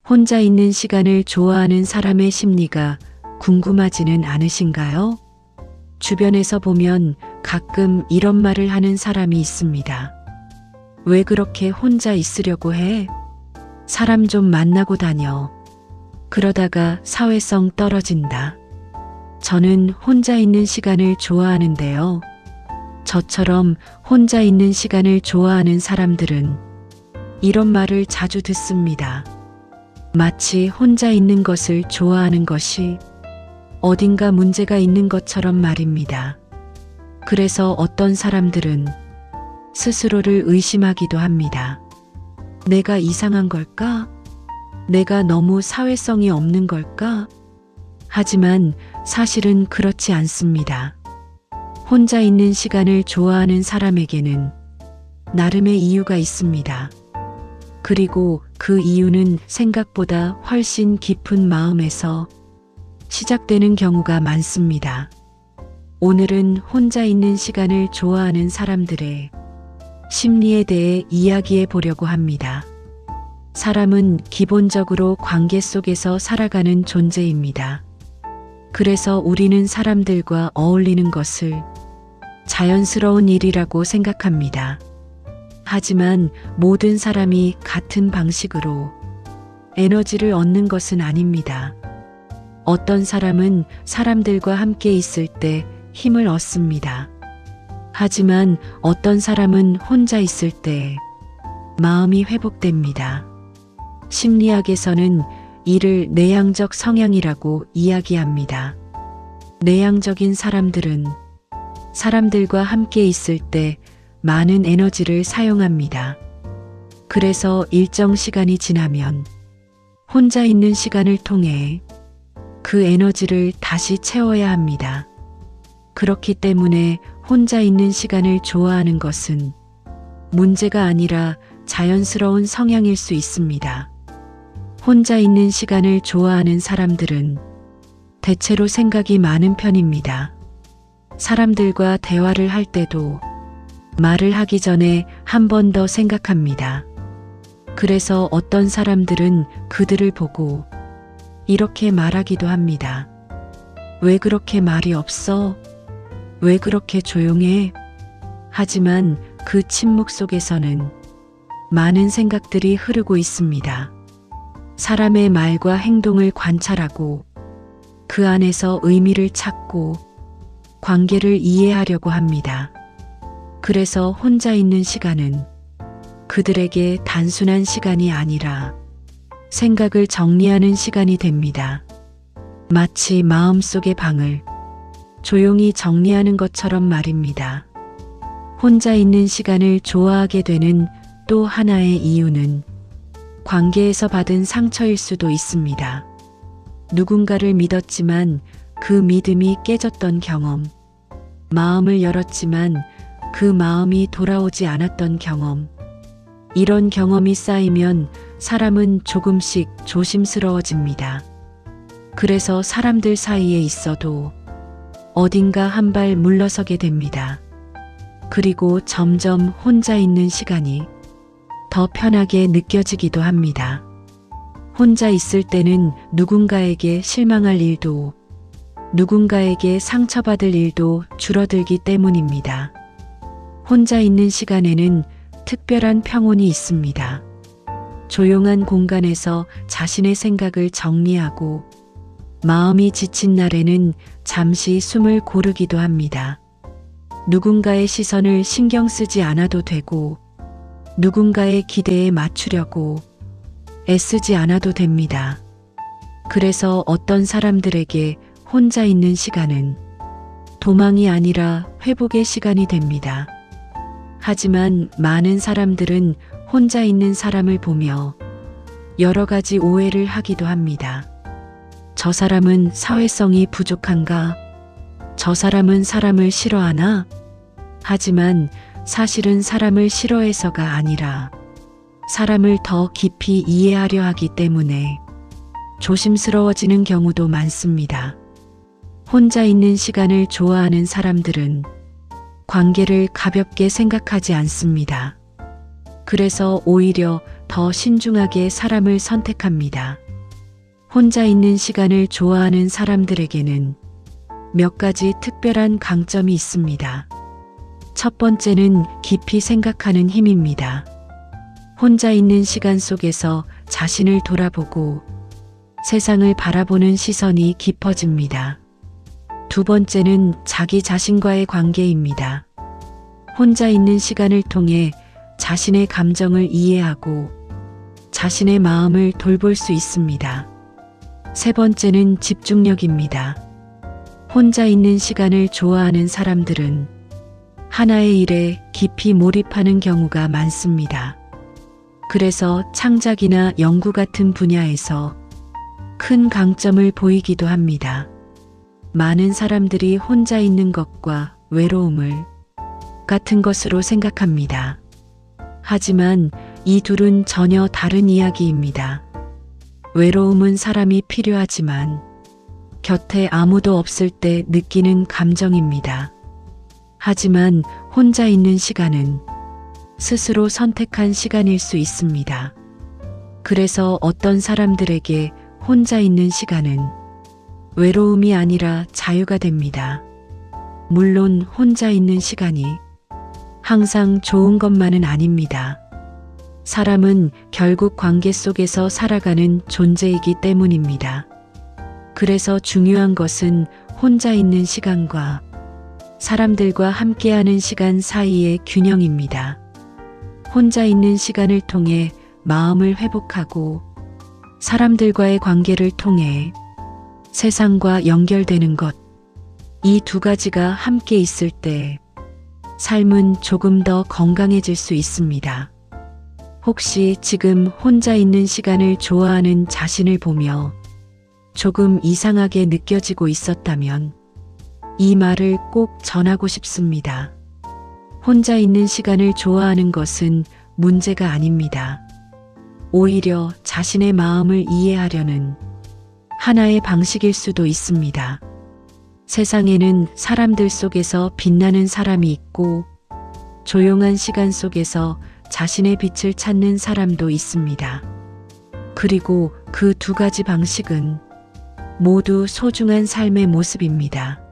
혼자 있는 시간을 좋아하는 사람의 심리가 궁금하지는 않으신가요? 주변에서 보면 가끔 이런 말을 하는 사람이 있습니다. 왜 그렇게 혼자 있으려고 해? 사람 좀 만나고 다녀. 그러다가 사회성 떨어진다. 저는 혼자 있는 시간을 좋아하는데요. 저처럼 혼자 있는 시간을 좋아하는 사람들은 이런 말을 자주 듣습니다. 마치 혼자 있는 것을 좋아하는 것이 어딘가 문제가 있는 것처럼 말입니다. 그래서 어떤 사람들은 스스로를 의심하기도 합니다. 내가 이상한 걸까? 내가 너무 사회성이 없는 걸까? 하지만 사실은 그렇지 않습니다. 혼자 있는 시간을 좋아하는 사람에게는 나름의 이유가 있습니다. 그리고 그 이유는 생각보다 훨씬 깊은 마음에서 시작되는 경우가 많습니다. 오늘은 혼자 있는 시간을 좋아하는 사람들의 심리에 대해 이야기해 보려고 합니다. 사람은 기본적으로 관계 속에서 살아가는 존재입니다. 그래서 우리는 사람들과 어울리는 것을 자연스러운 일이라고 생각합니다. 하지만 모든 사람이 같은 방식으로 에너지를 얻는 것은 아닙니다. 어떤 사람은 사람들과 함께 있을 때 힘을 얻습니다. 하지만 어떤 사람은 혼자 있을 때 마음이 회복됩니다. 심리학에서는 이를 내향적 성향이라고 이야기합니다. 내향적인 사람들은 사람들과 함께 있을 때 많은 에너지를 사용합니다. 그래서 일정 시간이 지나면 혼자 있는 시간을 통해 그 에너지를 다시 채워야 합니다. 그렇기 때문에 혼자 있는 시간을 좋아하는 것은 문제가 아니라 자연스러운 성향일 수 있습니다. 혼자 있는 시간을 좋아하는 사람들은 대체로 생각이 많은 편입니다. 사람들과 대화를 할 때도 말을 하기 전에 한 번 더 생각합니다. 그래서 어떤 사람들은 그들을 보고 이렇게 말하기도 합니다. 왜 그렇게 말이 없어? 왜 그렇게 조용해? 하지만 그 침묵 속에서는 많은 생각들이 흐르고 있습니다. 사람의 말과 행동을 관찰하고 그 안에서 의미를 찾고 관계를 이해하려고 합니다. 그래서 혼자 있는 시간은 그들에게 단순한 시간이 아니라 생각을 정리하는 시간이 됩니다. 마치 마음속의 방을 조용히 정리하는 것처럼 말입니다. 혼자 있는 시간을 좋아하게 되는 또 하나의 이유는 관계에서 받은 상처일 수도 있습니다. 누군가를 믿었지만 그 믿음이 깨졌던 경험, 마음을 열었지만 그 마음이 돌아오지 않았던 경험, 이런 경험이 쌓이면 사람은 조금씩 조심스러워집니다. 그래서 사람들 사이에 있어도 어딘가 한 발 물러서게 됩니다. 그리고 점점 혼자 있는 시간이 더 편하게 느껴지기도 합니다. 혼자 있을 때는 누군가에게 실망할 일도 누군가에게 상처받을 일도 줄어들기 때문입니다. 혼자 있는 시간에는 특별한 평온이 있습니다. 조용한 공간에서 자신의 생각을 정리하고 마음이 지친 날에는 잠시 숨을 고르기도 합니다. 누군가의 시선을 신경 쓰지 않아도 되고 누군가의 기대에 맞추려고 애쓰지 않아도 됩니다. 그래서 어떤 사람들에게 혼자 있는 시간은 도망이 아니라 회복의 시간이 됩니다. 하지만 많은 사람들은 혼자 있는 사람을 보며 여러 가지 오해를 하기도 합니다. 저 사람은 사회성이 부족한가? 저 사람은 사람을 싫어하나? 하지만 사실은 사람을 싫어해서가 아니라 사람을 더 깊이 이해하려 하기 때문에 조심스러워지는 경우도 많습니다. 혼자 있는 시간을 좋아하는 사람들은 관계를 가볍게 생각하지 않습니다. 그래서 오히려 더 신중하게 사람을 선택합니다. 혼자 있는 시간을 좋아하는 사람들에게는 몇 가지 특별한 강점이 있습니다. 첫 번째는 깊이 생각하는 힘입니다. 혼자 있는 시간 속에서 자신을 돌아보고 세상을 바라보는 시선이 깊어집니다. 두 번째는 자기 자신과의 관계입니다. 혼자 있는 시간을 통해 자신의 감정을 이해하고 자신의 마음을 돌볼 수 있습니다. 세 번째는 집중력입니다. 혼자 있는 시간을 좋아하는 사람들은 하나의 일에 깊이 몰입하는 경우가 많습니다. 그래서 창작이나 연구 같은 분야에서 큰 강점을 보이기도 합니다. 많은 사람들이 혼자 있는 것과 외로움을 같은 것으로 생각합니다. 하지만 이 둘은 전혀 다른 이야기입니다. 외로움은 사람이 필요하지만 곁에 아무도 없을 때 느끼는 감정입니다. 하지만 혼자 있는 시간은 스스로 선택한 시간일 수 있습니다. 그래서 어떤 사람들에게 혼자 있는 시간은 외로움이 아니라 자유가 됩니다. 물론 혼자 있는 시간이 항상 좋은 것만은 아닙니다. 사람은 결국 관계 속에서 살아가는 존재이기 때문입니다. 그래서 중요한 것은 혼자 있는 시간과 사람들과 함께하는 시간 사이의 균형입니다. 혼자 있는 시간을 통해 마음을 회복하고 사람들과의 관계를 통해 세상과 연결되는 것, 이 두 가지가 함께 있을 때 삶은 조금 더 건강해질 수 있습니다. 혹시 지금 혼자 있는 시간을 좋아하는 자신을 보며 조금 이상하게 느껴지고 있었다면 이 말을 꼭 전하고 싶습니다. 혼자 있는 시간을 좋아하는 것은 문제가 아닙니다. 오히려 자신의 마음을 이해하려는 하나의 방식일 수도 있습니다. 세상에는 사람들 속에서 빛나는 사람이 있고 조용한 시간 속에서 자신의 빛을 찾는 사람도 있습니다. 그리고 그 두 가지 방식은 모두 소중한 삶의 모습입니다.